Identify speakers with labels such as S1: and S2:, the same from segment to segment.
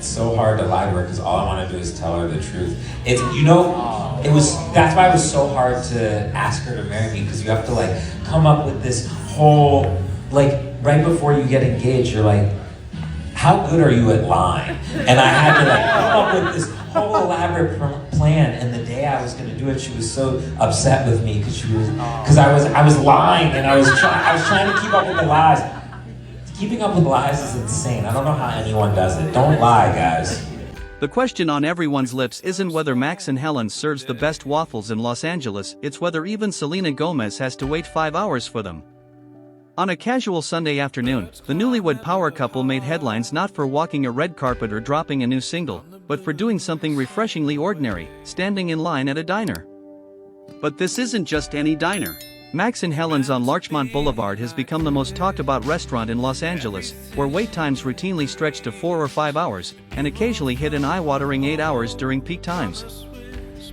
S1: it's so hard to lie to her because all I want to do is tell her the truth. That's why it was so hard to ask her to marry me, because you have to like come up with this whole, like right before you get engaged, you're like, how good are you at lying? And I had to like come up with this whole elaborate plan, and the day I was gonna do it, she was so upset with me because I was lying, and I was trying to keep up with the lies. Keeping up with lies is insane. I don't know how anyone does it. Don't lie, guys.
S2: The question on everyone's lips isn't whether Max and Helen serves the best waffles in Los Angeles, it's whether even Selena Gomez has to wait 5 hours for them. On a casual Sunday afternoon, the newlywed power couple made headlines not for walking a red carpet or dropping a new single, but for doing something refreshingly ordinary, standing in line at a diner. But this isn't just any diner. Max and Helen's on Larchmont Boulevard has become the most talked about restaurant in Los Angeles, where wait times routinely stretch to 4 or 5 hours, and occasionally hit an eye-watering 8 hours during peak times.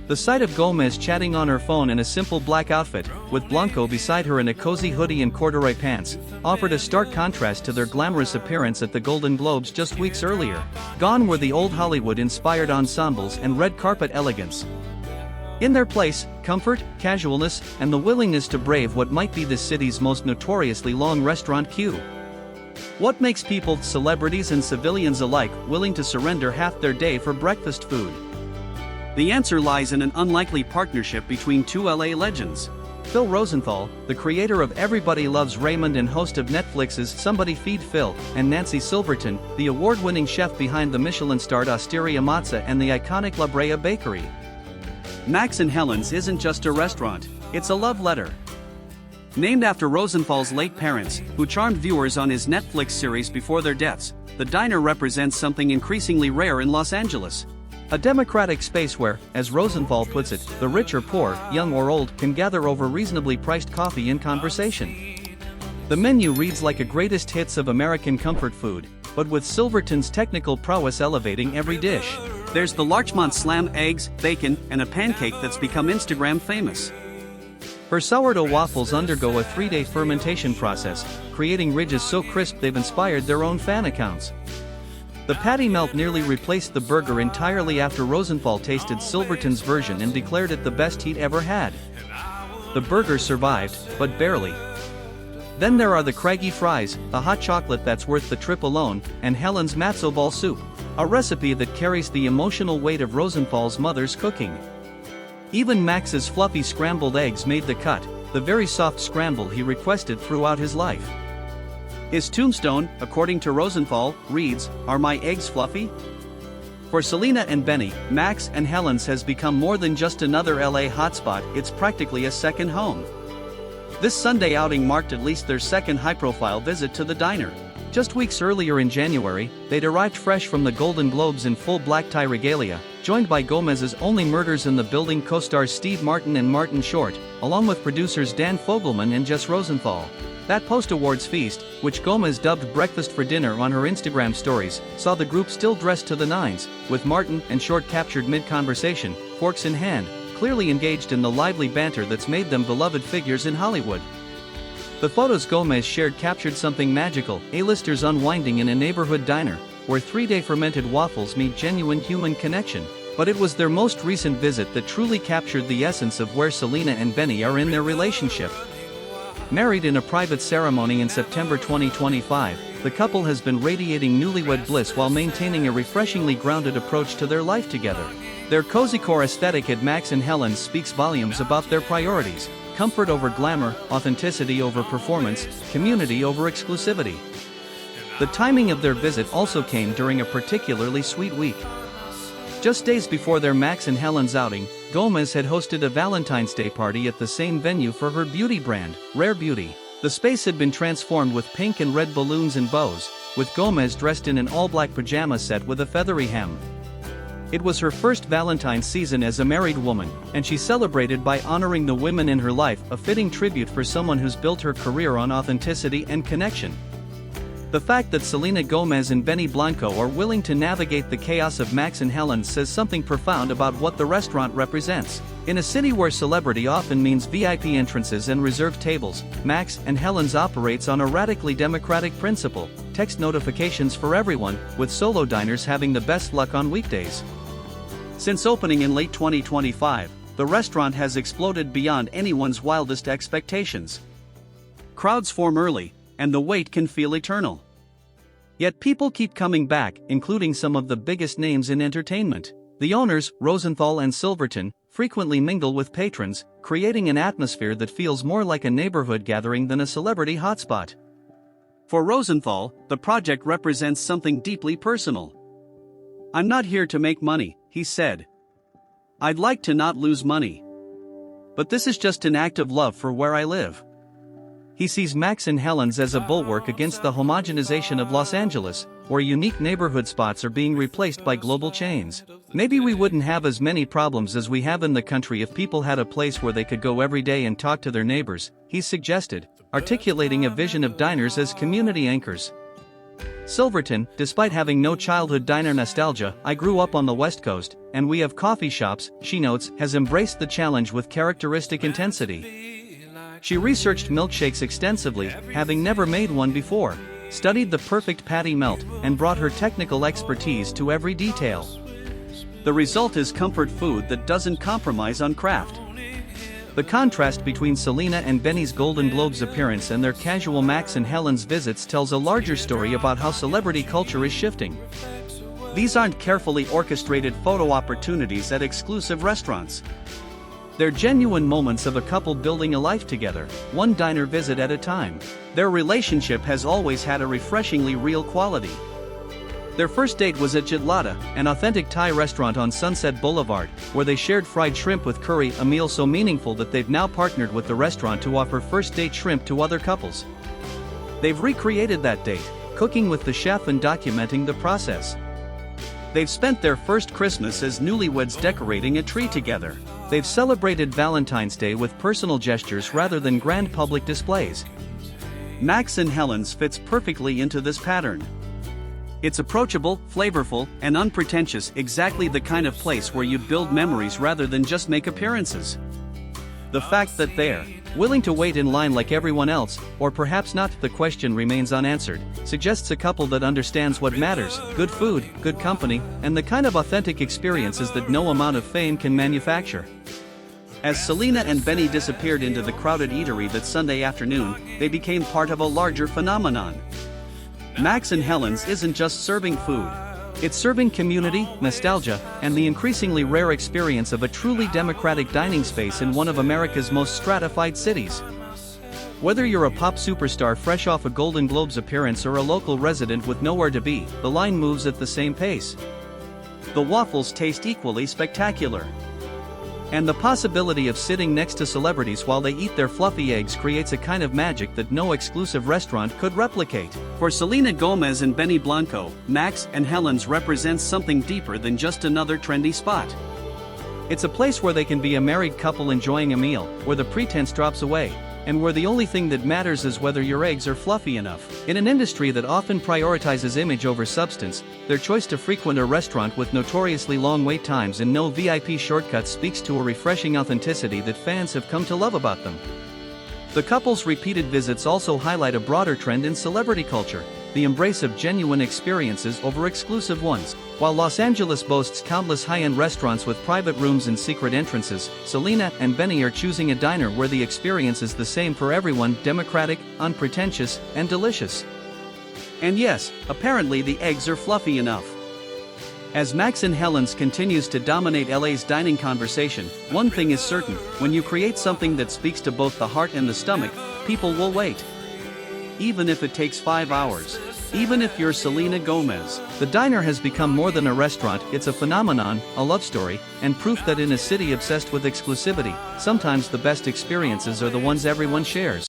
S2: The sight of Gomez chatting on her phone in a simple black outfit, with Blanco beside her in a cozy hoodie and corduroy pants, offered a stark contrast to their glamorous appearance at the Golden Globes just weeks earlier. Gone were the old Hollywood-inspired ensembles and red carpet elegance. In their place, comfort, casualness, and the willingness to brave what might be the city's most notoriously long restaurant queue. What makes people, celebrities and civilians alike, willing to surrender half their day for breakfast food? The answer lies in an unlikely partnership between two LA legends. Phil Rosenthal, the creator of Everybody Loves Raymond and host of Netflix's Somebody Feed Phil, and Nancy Silverton, the award-winning chef behind the Michelin-starred Osteria Mozza and the iconic La Brea bakery. Max and Helen's isn't just a restaurant, it's a love letter. Named after Rosenthal's late parents, who charmed viewers on his Netflix series before their deaths, the diner represents something increasingly rare in Los Angeles. A democratic space where, as Rosenthal puts it, the rich or poor, young or old, can gather over reasonably priced coffee and conversation. The menu reads like a greatest hits of American comfort food, but with Silverton's technical prowess elevating every dish. There's the Larchmont Slam eggs, bacon, and a pancake that's become Instagram famous. Her sourdough waffles undergo a 3-day fermentation process, creating ridges so crisp they've inspired their own fan accounts. The patty melt nearly replaced the burger entirely after Rosenthal tasted Silverton's version and declared it the best he'd ever had. The burger survived, but barely. Then there are the craggy fries, a hot chocolate that's worth the trip alone, and Helen's matzo ball soup, a recipe that carries the emotional weight of Rosenthal's mother's cooking. Even Max's fluffy scrambled eggs made the cut, the very soft scramble he requested throughout his life. His tombstone, according to Rosenthal, reads, "Are my eggs fluffy?" For Selena and Benny, Max and Helen's has become more than just another LA hotspot, it's practically a second home. This Sunday outing marked at least their second high-profile visit to the diner. Just weeks earlier in January, they'd arrived fresh from the Golden Globes in full black tie regalia, joined by Gomez's Only Murders in the Building co-stars Steve Martin and Martin Short, along with producers Dan Fogelman and Jess Rosenthal. That post-awards feast, which Gomez dubbed Breakfast for Dinner on her Instagram stories, saw the group still dressed to the nines, with Martin and Short captured mid-conversation, forks in hand, clearly engaged in the lively banter that's made them beloved figures in Hollywood. The photos Gomez shared captured something magical, A-listers unwinding in a neighborhood diner, where 3-day fermented waffles meet genuine human connection. But it was their most recent visit that truly captured the essence of where Selena and Benny are in their relationship. Married in a private ceremony in September 2025, the couple has been radiating newlywed bliss while maintaining a refreshingly grounded approach to their life together. Their cozy-core aesthetic at Max and Helen speaks volumes about their priorities: comfort over glamour, authenticity over performance, community over exclusivity. The timing of their visit also came during a particularly sweet week. Just days before their Max and Helen's outing, Gomez had hosted a Valentine's Day party at the same venue for her beauty brand, Rare Beauty. The space had been transformed with pink and red balloons and bows, with Gomez dressed in an all-black pajama set with a feathery hem. It was her first Valentine's season as a married woman, and she celebrated by honoring the women in her life, a fitting tribute for someone who's built her career on authenticity and connection. The fact that Selena Gomez and Benny Blanco are willing to navigate the chaos of Max and Helen says something profound about what the restaurant represents. In a city where celebrity often means VIP entrances and reserved tables, Max and Helen's operates on a radically democratic principle. text notifications for everyone, with solo diners having the best luck on weekdays. Since opening in late 2025, the restaurant has exploded beyond anyone's wildest expectations. Crowds form early, and the wait can feel eternal. Yet people keep coming back, including some of the biggest names in entertainment. The owners, Rosenthal and Silverton, frequently mingle with patrons, creating an atmosphere that feels more like a neighborhood gathering than a celebrity hotspot. For Rosenthal, the project represents something deeply personal. "I'm not here to make money," he said. "I'd like to not lose money. But this is just an act of love for where I live." He sees Max and Helen's as a bulwark against the homogenization of Los Angeles, where unique neighborhood spots are being replaced by global chains. "Maybe we wouldn't have as many problems as we have in the country if people had a place where they could go every day and talk to their neighbors," he suggested, articulating a vision of diners as community anchors. Silverton, despite having no childhood diner nostalgia, "I grew up on the West Coast, and we have coffee shops," she notes, has embraced the challenge with characteristic intensity. She researched milkshakes extensively, having never made one before, studied the perfect patty melt, and brought her technical expertise to every detail. The result is comfort food that doesn't compromise on craft. The contrast between Selena and Benny's Golden Globes appearance and their casual Max and Helen's visits tells a larger story about how celebrity culture is shifting. These aren't carefully orchestrated photo opportunities at exclusive restaurants. They're genuine moments of a couple building a life together, one diner visit at a time. Their relationship has always had a refreshingly real quality. Their first date was at Jitlada, an authentic Thai restaurant on Sunset Boulevard, where they shared fried shrimp with curry, a meal so meaningful that they've now partnered with the restaurant to offer first date shrimp to other couples. They've recreated that date, cooking with the chef and documenting the process. They've spent their first Christmas as newlyweds decorating a tree together. They've celebrated Valentine's Day with personal gestures rather than grand public displays. Max and Helen's fits perfectly into this pattern. It's approachable, flavorful, and unpretentious, exactly the kind of place where you'd build memories rather than just make appearances. The fact that they're willing to wait in line like everyone else, or perhaps not, the question remains unanswered, suggests a couple that understands what matters: good food, good company, and the kind of authentic experiences that no amount of fame can manufacture. As Selena and Benny disappeared into the crowded eatery that Sunday afternoon, they became part of a larger phenomenon. Max and Helen's isn't just serving food. It's serving community, nostalgia, and the increasingly rare experience of a truly democratic dining space in one of America's most stratified cities. Whether you're a pop superstar fresh off a Golden Globes appearance or a local resident with nowhere to be, the line moves at the same pace. The waffles taste equally spectacular. And the possibility of sitting next to celebrities while they eat their fluffy eggs creates a kind of magic that no exclusive restaurant could replicate. For Selena Gomez and Benny Blanco, Max and Helen's represents something deeper than just another trendy spot. It's a place where they can be a married couple enjoying a meal, where the pretense drops away, and where the only thing that matters is whether your eggs are fluffy enough. In an industry that often prioritizes image over substance, their choice to frequent a restaurant with notoriously long wait times and no VIP shortcuts speaks to a refreshing authenticity that fans have come to love about them. The couple's repeated visits also highlight a broader trend in celebrity culture: the embrace of genuine experiences over exclusive ones. While Los Angeles boasts countless high-end restaurants with private rooms and secret entrances, Selena and Benny are choosing a diner where the experience is the same for everyone: democratic, unpretentious, and delicious. And yes, apparently the eggs are fluffy enough. As Max and Helen's continues to dominate LA's dining conversation, one thing is certain: when you create something that speaks to both the heart and the stomach, people will wait. Even if it takes 5 hours. Even if you're Selena Gomez. The diner has become more than a restaurant, it's a phenomenon, a love story, and proof that in a city obsessed with exclusivity, sometimes the best experiences are the ones everyone shares.